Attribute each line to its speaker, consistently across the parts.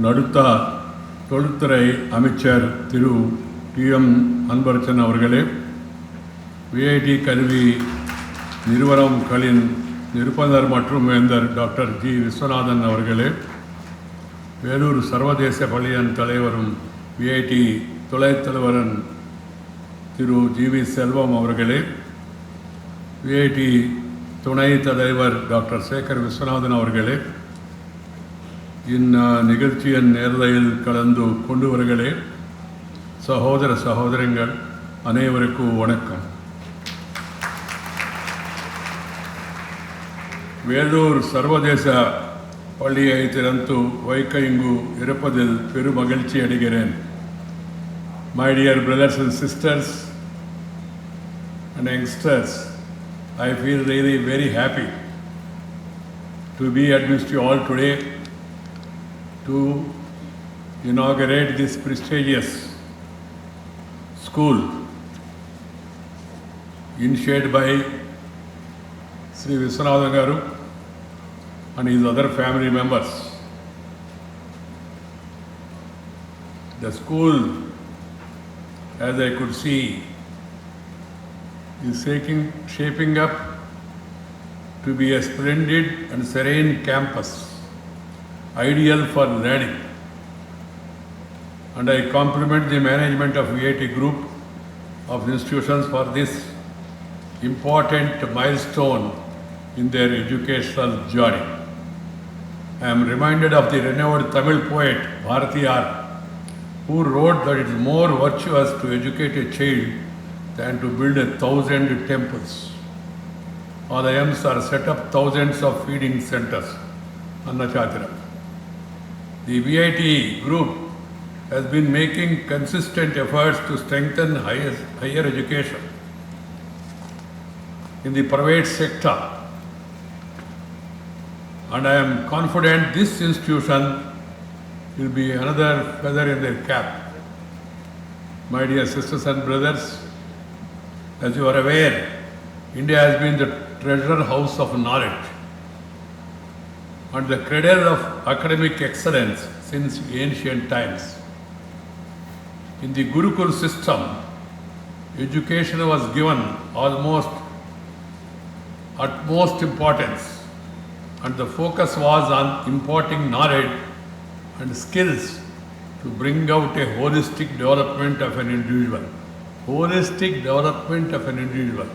Speaker 1: நடுத்த தொழில்துறை அமைச்சர் திரு டி.எம். அன்பரசன் அவர்களே, விஐடி கல்வி நிறுவனங்களின் நிருபந்தர் மற்றும் வேந்தர் டாக்டர் ஜி. விஸ்வநாதன் அவர்களே, வேலூர் சர்வதேச பள்ளியின் தலைவரும் விஐடி துணைத் தலைவரன் திரு ஜி.வி. செல்வம் அவர்களே, விஐடி துணைத் தலைவர் டாக்டர் சேகர் விஸ்வநாதன் அவர்களே, இந்நிகழ்ச்சியின் நேரலையில் கலந்து கொண்டவர்களே, சகோதர சகோதரங்கள் அனைவருக்கும் வணக்கம். வேலூர் சர்வதேச பள்ளியை திறந்து வைக்க இங்கு இருப்பதில் பெரும் மகிழ்ச்சி அடைகிறேன். My dear brothers and sisters and youngsters, I feel really very happy to be amidst you all today to inaugurate this prestigious school initiated by Sri Viswanathan Garu and his other family members. The school, as I could see, is shaping up to be a splendid and serene campus, ideal for learning. And I compliment the management of VIT Group of institutions for this important milestone in their educational journey. I am reminded of the renowned Tamil poet Bharatiyar, who wrote that it is more virtuous to educate a child than to build 1,000 temples. Our aims are set up thousands of feeding centers. Annachatira. The VIT group has been making consistent efforts to strengthen higher education in the private sector, and I am confident this institution will be another feather in their cap. My dear sisters and brothers, as you are aware, India has been the treasure house of knowledge and the cradle of academic excellence since ancient times. In the Gurukul system, education was given utmost importance, and the focus was on imparting knowledge and skills to bring out a holistic development of an individual. Holistic development of an individual.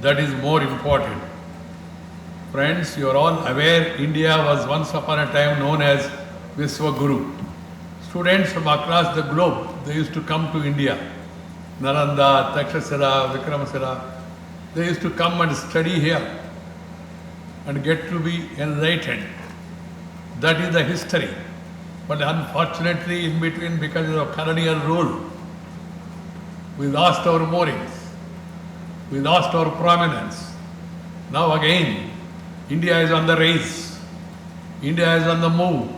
Speaker 1: That is more important. Friends, you are all aware India was once upon a time known as Viswaguru. Students from across the globe, they used to come to India. Nalanda, Takshashila, Vikramasila, they used to come and study here and get to be enlightened. That is the history. But unfortunately, in between, because of colonial rule, we lost our moorings. We lost our prominence. Now again, India is on the race. India is on the move.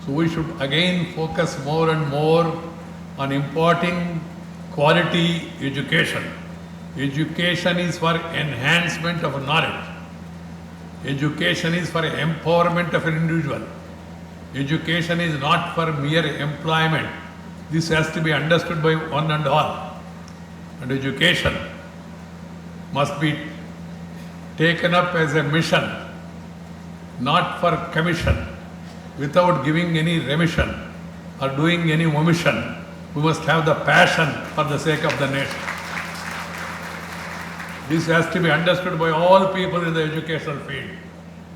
Speaker 1: So we should again focus more and more on imparting quality education. Education is for enhancement of knowledge. Education is for empowerment of an individual. Education is not for mere employment. This has to be understood by one and all. And education must be taken up as a mission, not for commission, without giving any remission or doing any omission. We must have the passion for the sake of the nation. This has to be understood by all people in the educational field.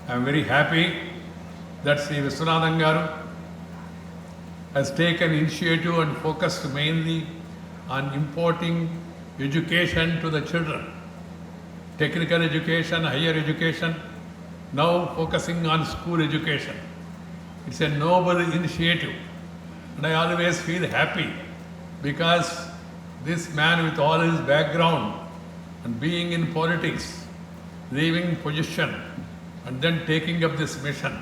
Speaker 1: I am very happy that Sri Viswanathan Garu has taken initiative and focused mainly on imparting education to the children. Technical education, higher education, now focusing on school education. It's a noble initiative, and I always feel happy because this man, with all his background and being in politics, leaving position and then taking up this mission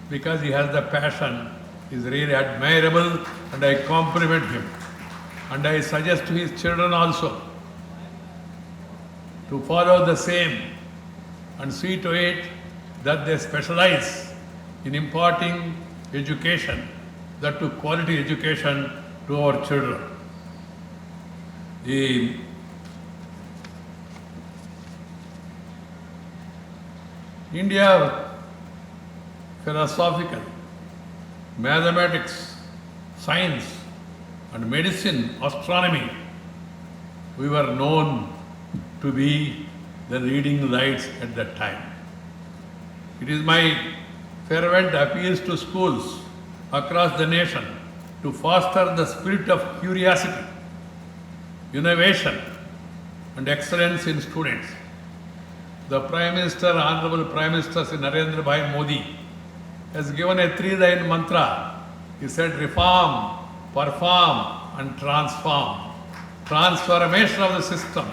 Speaker 1: because he has the passion, is really admirable, and I compliment him. And I suggest to his children also to follow the same and see to it that they specialize in imparting education that to quality education to our children. The India philosophical, mathematics, science and medicine, astronomy, we were known to be the leading lights at that time. It is my fervent appeals to schools across the nation to foster the spirit of curiosity, innovation and excellence in students. The Prime Minister, Honorable Prime Minister Sri Narendra Bhai Modi has given a 3-line mantra. He said reform, perform and transform. Transformation of the system,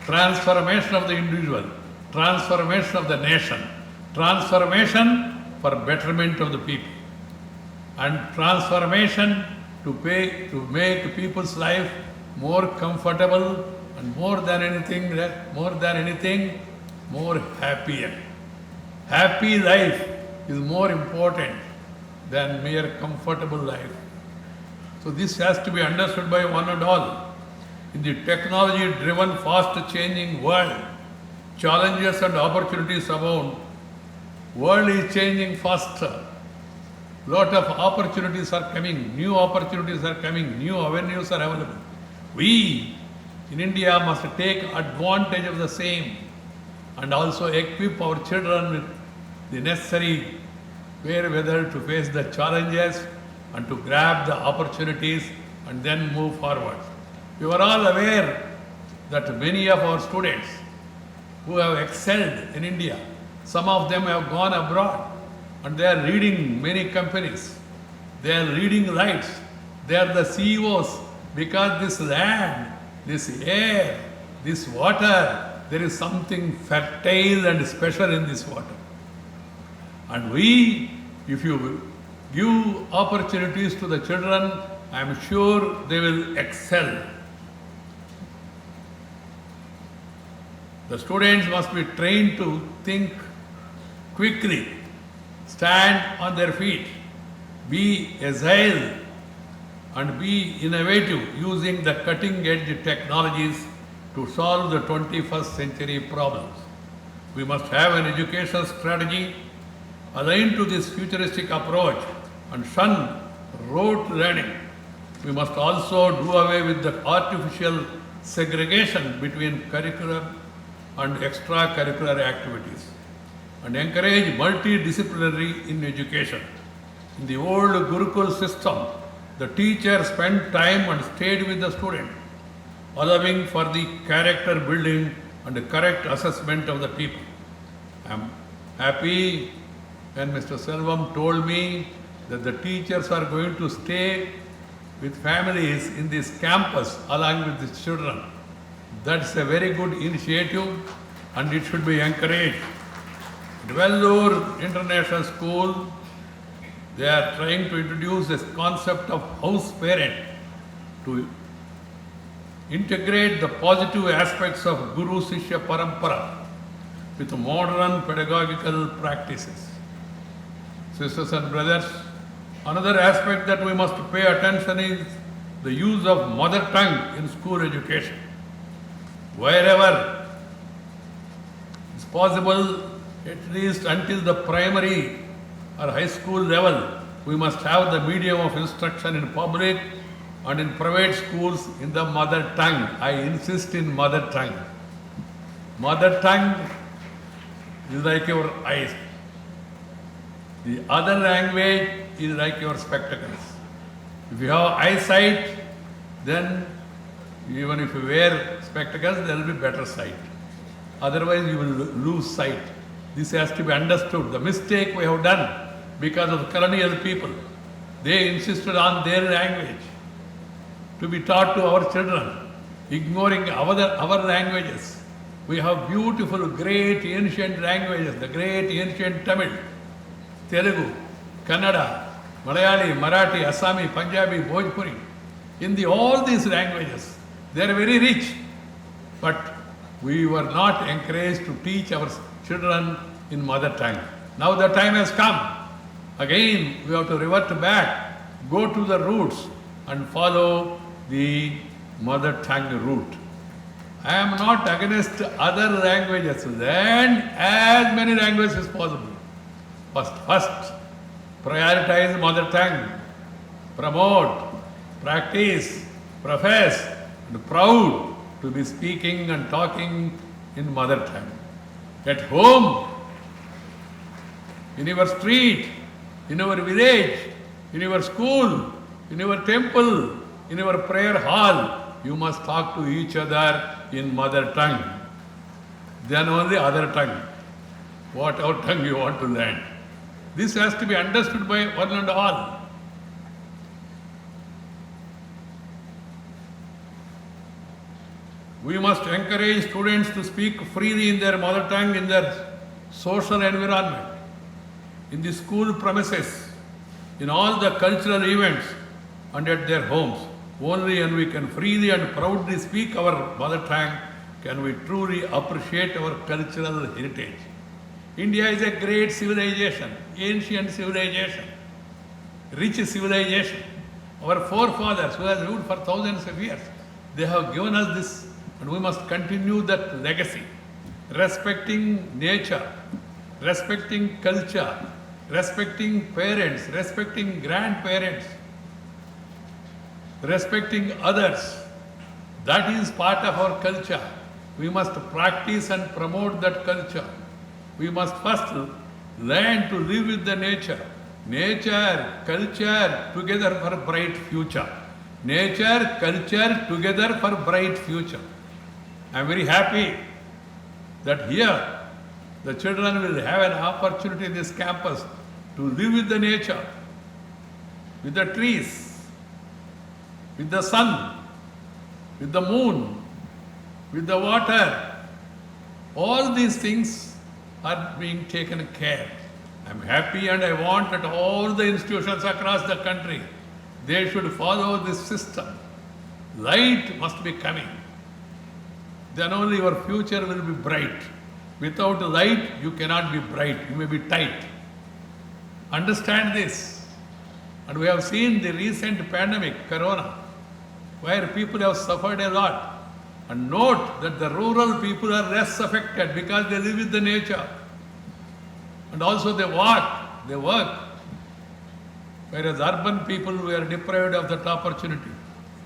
Speaker 1: transformation of the individual, transformation of the nation, transformation for betterment of the people, and transformation to make people's life more comfortable and more than anything, more happier. Happy life is more important than mere comfortable life. So this has to be understood by one and all. In the technology-driven, fast-changing world, challenges and opportunities abound. World is changing faster. Lot of opportunities are coming, new opportunities are coming, new avenues are available. We in India must take advantage of the same and also equip our children with the necessary wherewithal to face the challenges and to grab the opportunities and then move forward. You are all aware that many of our students who have excelled in India, some of them have gone abroad and they are leading many companies. They are leading lights. They are the CEOs because this land, this air, this water, there is something fertile and special in this water. And we, if you give opportunities to the children, I am sure they will excel. The students must be trained to think quickly, stand on their feet, be agile and be innovative using the cutting-edge technologies to solve the 21st century problems. We must have an education strategy aligned to this futuristic approach and shun rote learning. We must also do away with the artificial segregation between curriculum and extracurricular activities and encourage multidisciplinary in education. In the old Gurukul system, the teacher spent time and stayed with the student, allowing for the character building and the correct assessment of the people. I am happy when Mr. Selvam told me that the teachers are going to stay with families in this campus along with the children. That's a very good initiative and it should be encouraged. At Vellore International School, they are trying to introduce this concept of house parent to integrate the positive aspects of Guru Sishya Parampara with modern pedagogical practices. Sisters and brothers, another aspect that we must pay attention is the use of mother tongue in school education. Wherever it's possible, at least until the primary or high school level, we must have the medium of instruction in public and in private schools in the mother tongue. I insist in mother tongue. Mother tongue is like your eyes. The other language is like your spectacles. If you have eyesight, then even if you wear spectacles, there will be better sight. Otherwise, you will lose sight. This has to be understood. The mistake we have done because of colonial people, they insisted on their language to be taught to our children, ignoring our languages. We have beautiful, great, ancient languages, the great ancient Tamil, Telugu, Kannada, Malayali, Marathi, Assami, Punjabi, Bhojpuri. In all these languages, they are very rich. But we were not encouraged to teach our children in mother tongue. Now the time has come. Again, we have to revert back go to the roots and follow the mother tongue route. I am not against other languages. Learn as many languages as possible. First, prioritize mother tongue. Promote, practice, profess, and proud to be speaking and talking in mother tongue. At home, in your street, in your village, in your school, in your temple, in your prayer hall, you must talk to each other in mother tongue. Then only other tongue, whatever tongue you want to learn. This has to be understood by one and all. We must encourage students to speak freely in their mother tongue in their social environment, in the school premises, in all the cultural events, and at their homes. Only when we can freely and proudly speak our mother tongue can we truly appreciate our cultural heritage. India is a great civilization, ancient civilization, rich civilization. Our forefathers who have ruled for thousands of years, they have given us this, and we must continue that legacy. Respecting nature, respecting culture, respecting parents, respecting grandparents, respecting others. That is part of our culture. We must practice and promote that culture. We must first learn to live with the nature. Nature, culture together for bright future. Nature, culture together for bright future. I am very happy that here the children will have an opportunity in this campus to live with the nature, with the trees, with the sun, with the moon, with the water. All these things are being taken care. I am happy and I want that all the institutions across the country, they should follow this system. Light must be coming. Then only your future will be bright. Without light, you cannot be bright. You may be tight. Understand this. And we have seen the recent pandemic, Corona, where people have suffered a lot. And note that the rural people are less affected because they live with the nature. And also they walk, they work. Whereas urban people were deprived of that opportunity.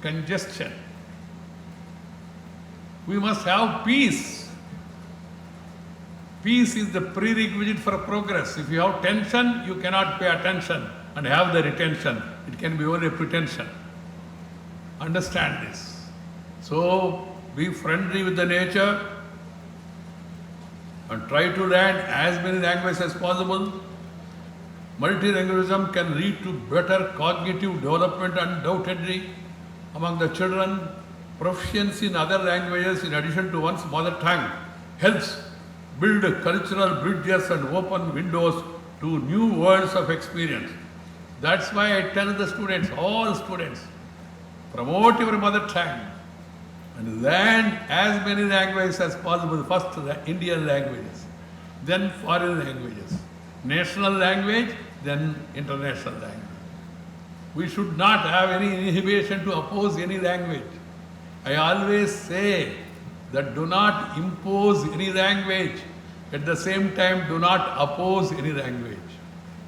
Speaker 1: Congestion. We must have peace. Peace is the prerequisite for progress. If you have tension, you cannot pay attention and have the retention. It can be only pretension. Understand this. So, be friendly with the nature and try to learn as many languages as possible. Multilingualism can lead to better cognitive development undoubtedly among the children. Proficiency in other languages in addition to one's mother tongue helps build cultural bridges and open windows to new worlds of experience. That's why I tell the students, all students, promote your mother tongue and learn as many languages as possible. First, the Indian languages, then foreign languages, national language, then international language. We should not have any inhibition to oppose any language. I always say that do not impose any language. At the same time, do not oppose any language.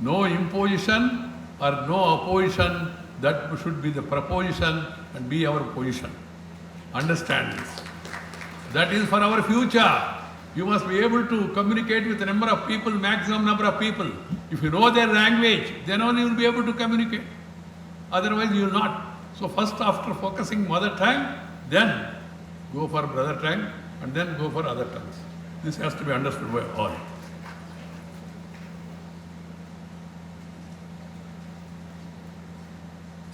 Speaker 1: No imposition or no opposition, that should be the proposition and be our position. Understand this. That is for our future. You must be able to communicate with a number of people, maximum number of people. If you know their language, then only you will be able to communicate. Otherwise, you will not. So first, after focusing mother tongue, then go for brother tongue and then go for other tongues. This has to be understood by all.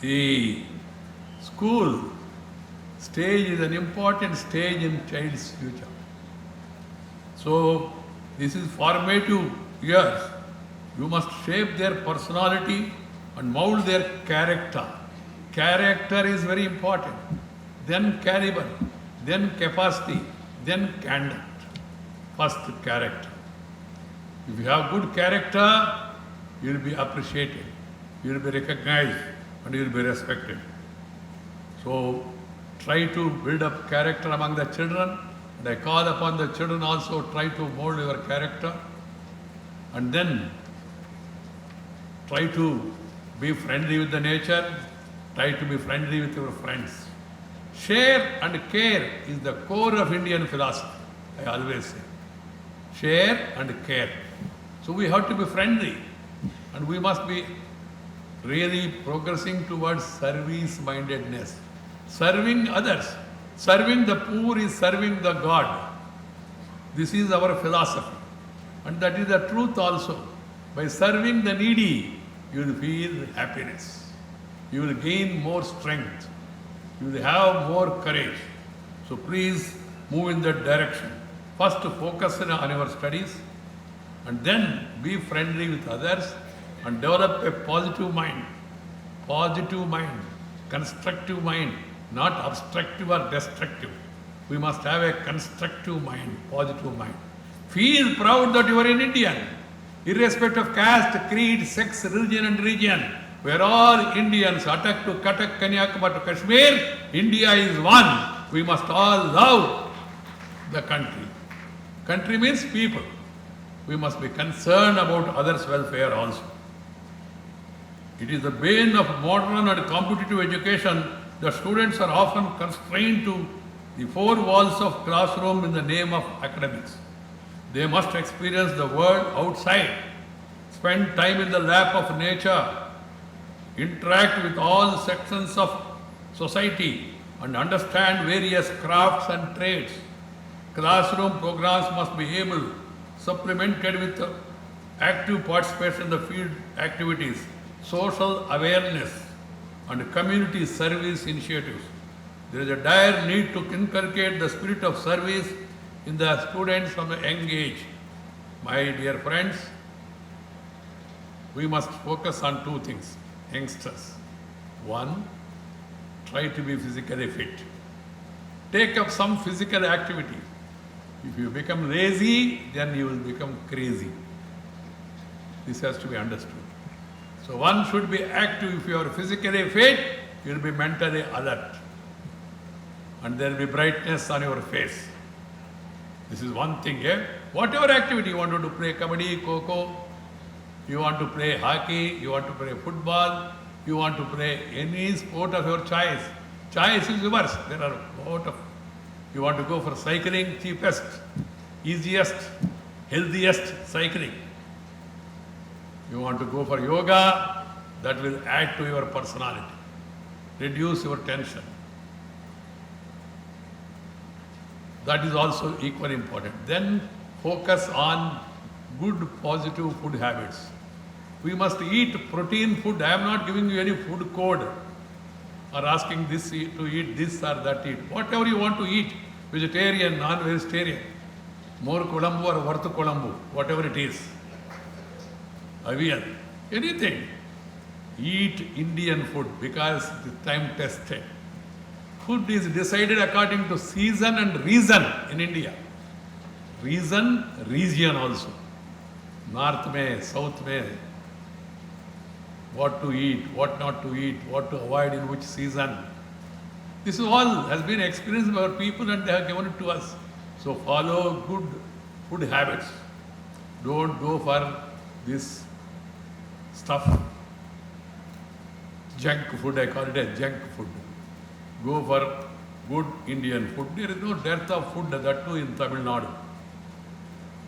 Speaker 1: The school stage is an important stage in child's future. So this is formative years. You must shape their personality and mold their character. Character is very important. Then caliber, then capacity, then conduct. First, character. If you have good character, you will be appreciated, you will be recognized, and and you will be respected. So try to build up character among the children, and I call upon the children also, try to mold your character, and then try to be friendly with the nature, try to be friendly with your friends. Share and care is the core of Indian philosophy, I always say. Share and care. So we have to be friendly, and we must be really progressing towards service-mindedness. Serving others. Serving the poor is serving the God. This is our philosophy. And that is the truth also. By serving the needy, you will feel happiness. You will gain more strength. You will have more courage. So please move in that direction. First focus on your studies, and then be friendly with others and develop a positive mind, constructive mind, not obstructive or destructive. We must have a constructive mind, positive mind. Feel proud that you are an Indian, irrespective of caste, creed, sex, religion and region. We are all Indians, Atak to Katak, Kanyakumari to Kashmir. India is one. We must all love the country. Country means people. We must be concerned about others' welfare also. It is the bane of modern and competitive education that students are often constrained to the four walls of classroom in the name of academics. They must experience the world outside, spend time in the lap of nature, interact with all sections of society, and understand various crafts and trades. Classroom programs must be able, supplemented with active participation in the field activities, social awareness, and community service initiatives. There is a dire need to inculcate the spirit of service in the students from a young age. My dear friends, we must focus on two things, youngsters. One, try to be physically fit. Take up some physical activity. If you become lazy, then you will become crazy. This has to be understood. So one should be active. If you are physically fit, you will be mentally alert. And there will be brightness on your face. This is one thing. Whatever activity you want to do, play kabaddi, kho-kho, you want to play hockey, you want to play football, you want to play any sport of your choice. Choice is yours. There are a lot of. You want to go for cycling, cheapest, easiest, healthiest cycling. You want to go for yoga, that will add to your personality, reduce your tension. That is also equally important. Then focus on good, positive food habits. We must eat protein food. I am not giving you any food code or asking this to eat this or that eat. Whatever you want to eat, vegetarian, non-vegetarian, more kolambu or varthu kolambu, whatever it is, avial, anything. Eat Indian food because it is time tested. Food is decided according to season and reason in India. Reason, region also. North mein, south mein, what to eat, what not to eat, what to avoid in which season. This all has been experienced by our people and they have given it to us. So follow good food habits. Don't go for this stuff. Junk food, I call it a junk food. Go for good Indian food. There is no dearth of food, that too in Tamil Nadu.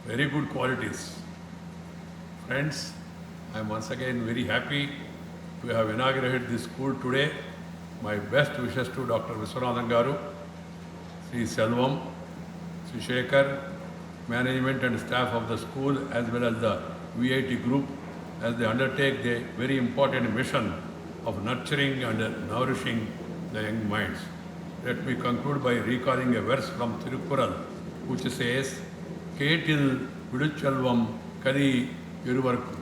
Speaker 1: Very good qualities. Friends, I am once again very happy to have inaugurated this school today. My best wishes to Dr. Viswanathan Garu, Sri Selvam, Sri Shekhar, management and staff of the school as well as the VIT group as they undertake the very important mission of nurturing and nourishing the young minds. Let me conclude by recalling a verse from Tirukkural which says, Ketil Viduchalvam Kari Iruvarku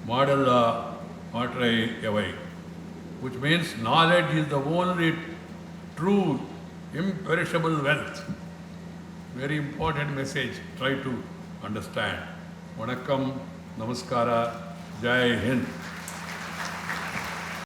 Speaker 1: Madalla Matrai Yavai, which means knowledge is the only true, imperishable wealth. Very important message. Try to understand. Vanakkam, Namaskara, Jai Hind.